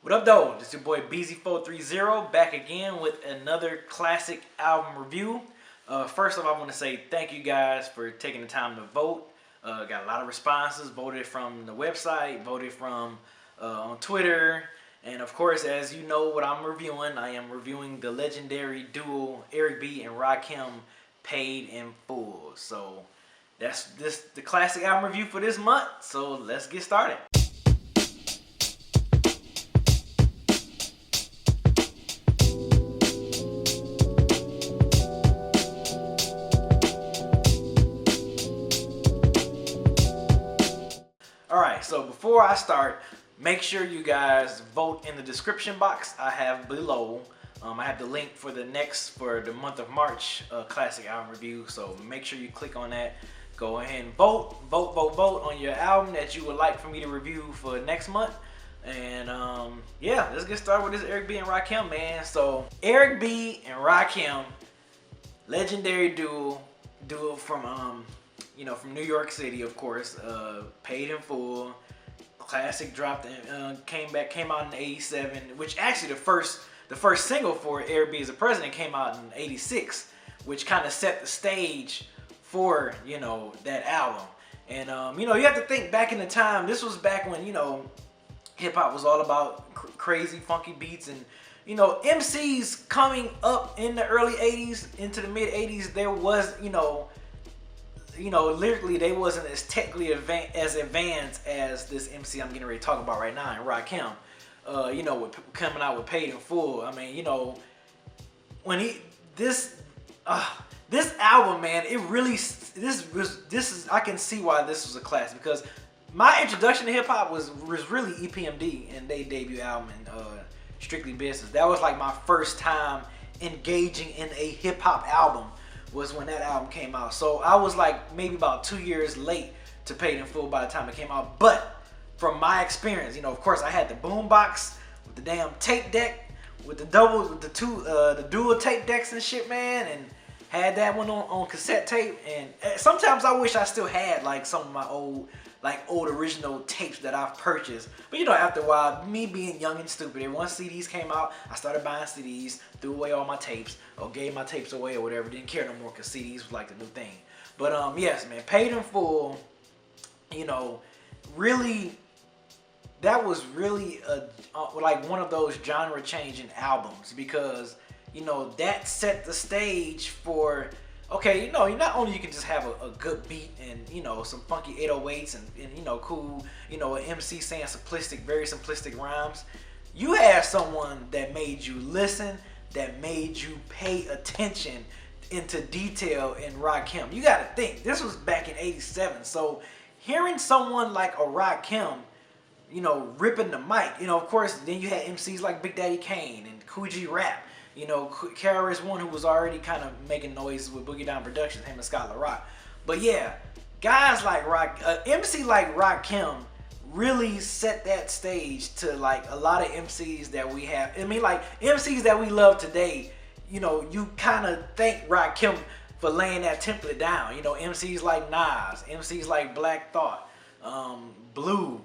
What up, though? This is your boy Beezy430 back again with another classic album review. First off, I want to say thank you guys for taking the time to vote. Got a lot of responses. Voted from the website, voted from on Twitter, and of course, as you know, what I'm reviewing, I am reviewing the legendary duo Eric B and Rakim, Paid in Full. So that's the classic album review for this month. So let's get started. Alright, so before I start, make sure you guys vote in the description box I have below. I have the link for the month of March classic album review, so make sure you click on that. Go ahead and vote on your album that you would like for me to review for next month. And yeah, let's get started with this Eric B and Rakim, man. So Eric B and Rakim, legendary duo from from New York City, of course. Paid in Full, classic, dropped and came out in '87, which actually the first single for Eric B as a President came out in '86, which kind of set the stage for that album. And you have to think back in the time. This was back when hip hop was all about crazy funky beats, and MCs coming up in the early '80s into the mid '80s. There was lyrically, they wasn't as technically advanced as this MC I'm getting ready to talk about right now, and Rakim. With coming out with Paid in Full. I mean, when this album, man, I can see why this was a classic, because my introduction to hip hop was really EPMD and they debut album and Strictly Business. That was like my first time engaging in a hip hop album, was when that album came out. So I was like maybe about 2 years late to Paid in Full by the time it came out. But from my experience, of course, I had the boombox with the damn tape deck, with the dual tape decks and shit, man, and had that one on cassette tape. And sometimes I wish I still had like some of my old original tapes that I've purchased. But after a while, me being young and stupid, and once CDs came out, I started buying CDs, threw away all my tapes, or gave my tapes away or whatever. Didn't care no more, because CDs was like the new thing. But yes, man, Paid in Full, really, that was really like one of those genre changing albums, because that set the stage for, okay, not only you can just have a good beat and some funky 808s and cool, an MC saying very simplistic rhymes. You had someone that made you listen, that made you pay attention into detail in Rakim. You gotta think, this was back in '87, so hearing someone like a Rakim, ripping the mic, of course, then you had MCs like Big Daddy Kane and Coogee Rap. KRS-One, who was already kind of making noise with Boogie Down Productions, him and Scott LaRock. But yeah, guys like MC like Rakim really set that stage to like a lot of MCs that we have. I mean, like MCs that we love today, you kind of thank Rakim for laying that template down. MCs like Nas, MCs like Black Thought, Blue,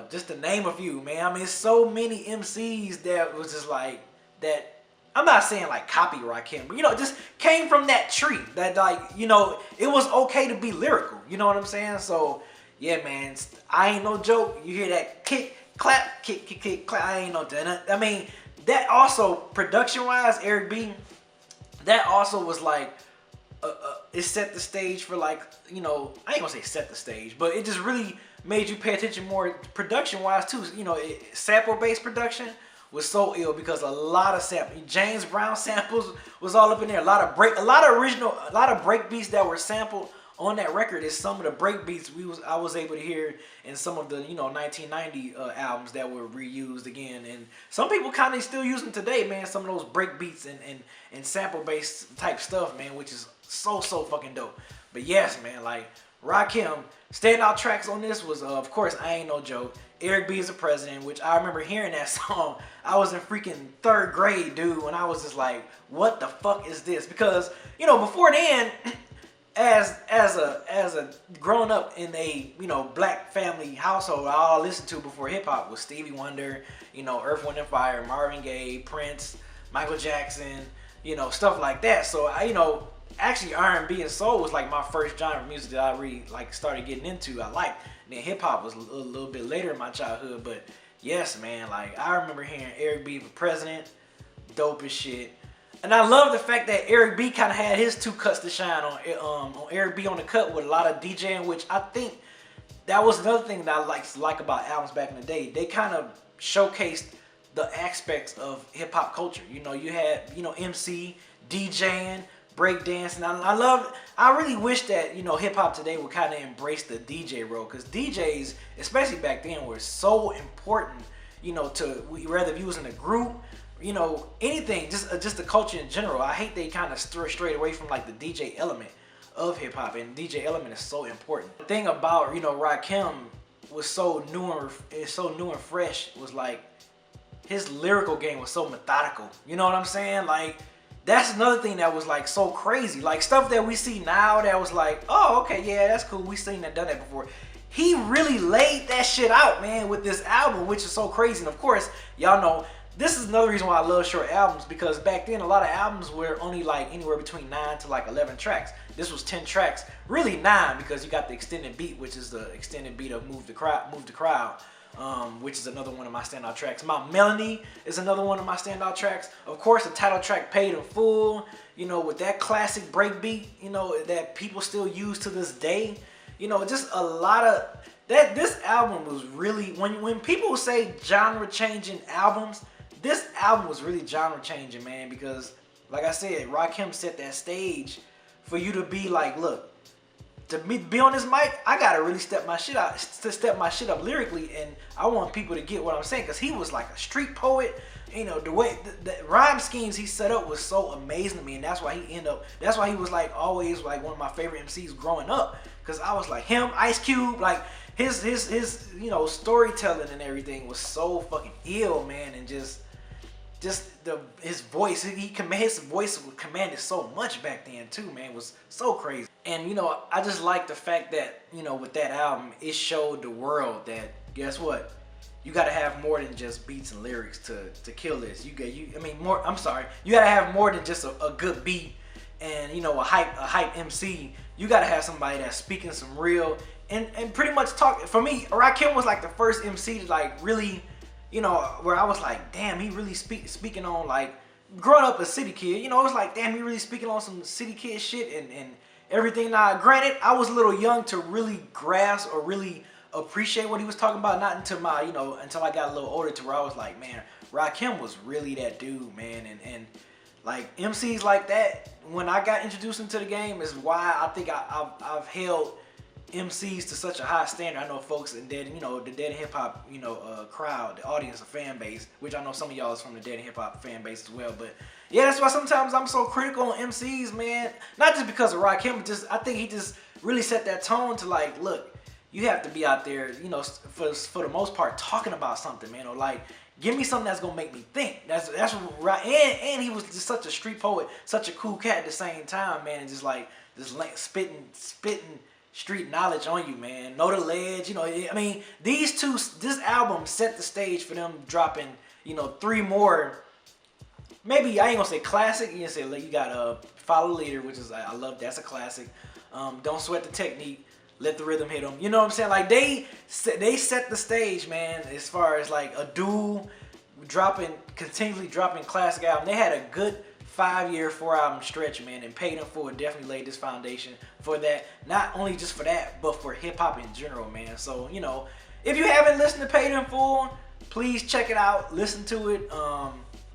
just to name a few, man. I mean, so many MCs that was just like that. I'm not saying like copy Rakim, but just came from that tree that it was okay to be lyrical. You know what I'm saying? So yeah, man, I ain't no joke. You hear that kick, clap, kick, kick, kick, clap. I ain't no done. I mean, that also production wise, Eric B, that also was like it set the stage for like I ain't gonna say set the stage, but it just really made you pay attention more production wise too. Sample based production was so ill, because a lot of James Brown samples was all up in there. A lot of break beats that were sampled on that record is some of the break beats I was able to hear in some of the 1990 albums that were reused again, and some people kind of still use them today, man. Some of those break beats and sample based type stuff, man, which is so fucking dope. But yes, man, like Rakim, standout tracks on this was of course I Ain't No Joke, Eric B as a President, which I remember hearing that song. I was in freaking 3rd grade, dude, when I was just like, what the fuck is this? Because before then, as a growing up in a black family household, all I listened to before hip hop was Stevie Wonder, Earth, Wind and Fire, Marvin Gaye, Prince, Michael Jackson, stuff like that. So actually R&B and soul was like my first genre of music that I really like started getting into. I liked. And then hip hop was a little bit later in my childhood, but yes, man, like I remember hearing Eric B for President, dope as shit. And I love the fact that Eric B kind of had his two cuts to shine on Eric B on the cut with a lot of DJing, which I think that was another thing that I like about albums back in the day. They kind of showcased the aspects of hip hop culture. You had MC, DJing, breakdancing. I really wish that hip hop today would kind of embrace the DJ role, because DJs, especially back then, were so important. To whether if you was in a group, anything, just the culture in general. I hate they kind of strayed away from like the DJ element of hip hop, and DJ element is so important. The thing about Rakim was so new and fresh was like his lyrical game was so methodical. You know what I'm saying? Like that's another thing that was like so crazy. Like stuff that we see now that was like, oh okay, yeah, that's cool. We seen that, done that before. He really laid that shit out, man, with this album, which is so crazy. And of course, y'all know. This is another reason why I love short albums, because back then a lot of albums were only like anywhere between 9 to like 11 tracks. This was 10 tracks, really 9, because you got the extended beat, which is the extended beat of Move the Crowd, which is another one of my standout tracks. My Melody is another one of my standout tracks. Of course, the title track Paid in Full, with that classic break beat, that people still use to this day. Just a lot of that. This album was really, when people say genre changing albums, this album was really genre changing, man, because like I said, Rakim set that stage for you to be like, look, to be on this mic, I gotta really step my shit up lyrically, and I want people to get what I'm saying, because he was like a street poet. The way the rhyme schemes he set up was so amazing to me, and that's why he was like always like one of my favorite MCs growing up, because I was like him, Ice Cube, like his storytelling and everything was so fucking ill, man, and just his voice, his voice commanded so much back then too, man. It was so crazy. And I just like the fact that with that album, it showed the world that, guess what, you got to have more than just beats and lyrics to kill this. You gotta have more than just a good beat and a hype MC. You gotta have somebody that's speaking some real and pretty much talk. For me, Rakim was like the first MC to like really, where I was like, damn, he really speaking on, like, growing up a city kid, it was like, damn, he really speaking on some city kid shit and everything. Now, granted, I was a little young to really grasp or really appreciate what he was talking about, not until until I got a little older, to where I was like, man, Rakim was really that dude, man. And like MCs like that, when I got introduced into the game, is why I think I've held MCs to such a high standard. I know folks in the Dead Hip Hop, crowd, the audience, the fan base, which I know some of y'all is from the Dead Hip Hop fan base as well. But yeah, that's why sometimes I'm so critical on MCs, man. Not just because of Rakim, but I think he just really set that tone to like, look, you have to be out there, for the most part, talking about something, man, or like, give me something that's gonna make me think. That's right. And he was just such a street poet, such a cool cat at the same time, man. Just like spitting street knowledge on you, man. Know the ledge, I mean, this album set the stage for them dropping, 3 more. Maybe I ain't gonna say classic. You can say, like, you got Follow the Leader, which is, I love. That's a classic. Don't Sweat the Technique. Let the Rhythm Hit them. You know what I'm saying? Like they set the stage, man. As far as like a dude continually dropping classic album. They had a good 5-year, 4-album stretch, man, and Paid in Full definitely laid this foundation for that. Not only just for that, but for hip hop in general, man. So if you haven't listened to Paid in Full, please check it out. Listen to it.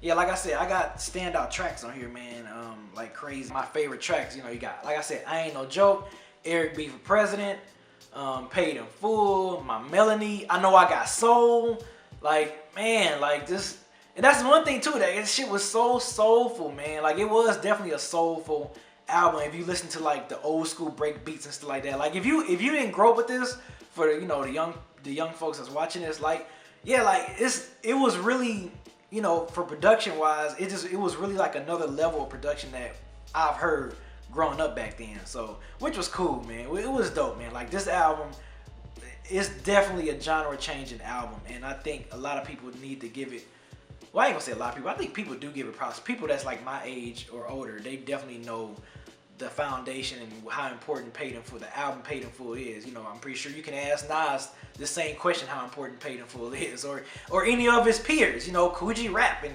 Yeah, like I said, I got standout tracks on here, man. Like crazy. My favorite tracks, you got, like I said, I Ain't No Joke, Eric B for President, Paid in Full, My Melody, I Know I Got Soul. Like, man, like this. And that's one thing too, that this shit was so soulful, man. Like, it was definitely a soulful album if you listen to like the old school break beats and stuff like that. Like, if you didn't grow up with this, for the young folks that's watching this, like, yeah, like it was really, for production wise, it was really like another level of production that I've heard growing up back then. So, which was cool, man. It was dope, man. Like, this album is definitely a genre-changing album, and I think a lot of people need to give it. Well, I ain't gonna say a lot of people. I think people do give it props. People that's like my age or older, they definitely know the foundation and how important Paid in Full, the album Paid in Full is. You know, I'm pretty sure you can ask Nas the same question, how important Paid in Full is, or any of his peers. You know, Coogee Rap and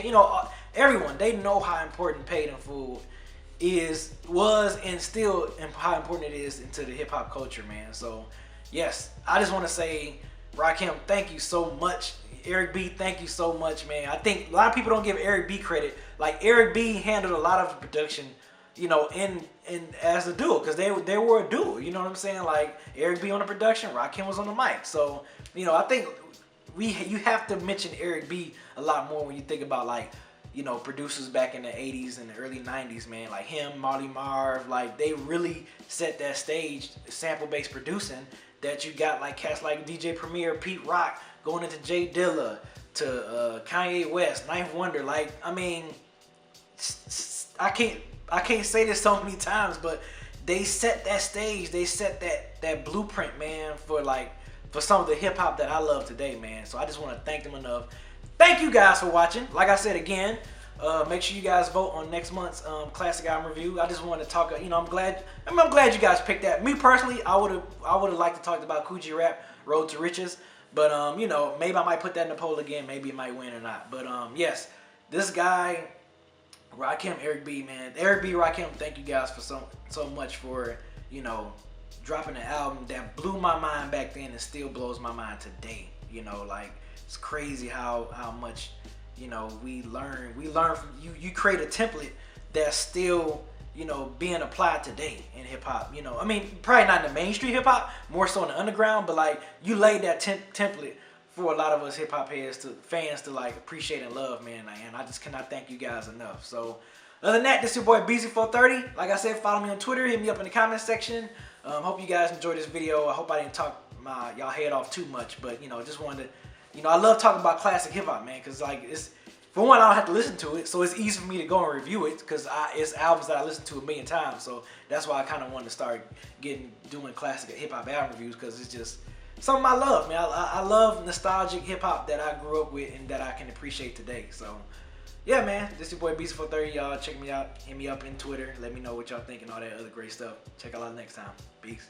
you know, everyone, they know how important Paid in Full was, and still how important it is into the hip hop culture, man. So, yes, I just want to say, Rakim, thank you so much. Eric B, thank you so much, man. I think a lot of people don't give Eric B credit. Like, Eric B handled a lot of the production, you know, in as a duo, because they were a duo. You know what I'm saying? Like, Eric B on the production, Rakim was on the mic. So, you know, I think you have to mention Eric B a lot more when you think about, like, you know, producers back in the 80s and the early 90s, man. Like him, Marty Marv, like, they really set that stage, sample-based producing, that you got like cats like DJ Premier, Pete Rock, going into Jay Dilla, to Kanye West, Ninth Wonder. Like, I mean, I can't say this so many times, but they set that stage, they set that blueprint, man, for some of the hip hop that I love today, man. So I just want to thank them enough. Thank you guys for watching. Like I said again, make sure you guys vote on next month's classic album review. I just want to talk. You know, I'm glad you guys picked that. Me personally, I would have liked to talk about Coogee Rap, Road to Riches. But you know, maybe I might put that in the poll again. Maybe it might win or not. But yes, this guy, Rakim, Eric B, man, Eric B Rakim, thank you guys for so much for, you know, dropping an album that blew my mind back then and still blows my mind today. You know, like, it's crazy how much, you know, we learn from you create a template that's still, you know, being applied today in hip hop. You know, I mean, probably not in the mainstream hip hop, more so in the underground, but like, you laid that template for a lot of us hip hop heads, to fans, to like appreciate and love, man. And I just cannot thank you guys enough. So other than that, this is your boy Beezy430. Like I said, follow me on Twitter, hit me up in the comment section. Hope you guys enjoyed this video. I hope I didn't talk y'all head off too much, but you know, just wanted to, you know, I love talking about classic hip hop, man, because like, it's, for one, I don't have to listen to it, so it's easy for me to go and review it, because it's albums that I listen to a million times. So that's why I kind of wanted to start doing classic hip hop album reviews, because it's just something I love, man. I love nostalgic hip hop that I grew up with and that I can appreciate today. So yeah, man, this is your boy Beezy430. Y'all check me out, hit me up in Twitter, let me know what y'all think and all that other great stuff. Check y'all out next time. Peace.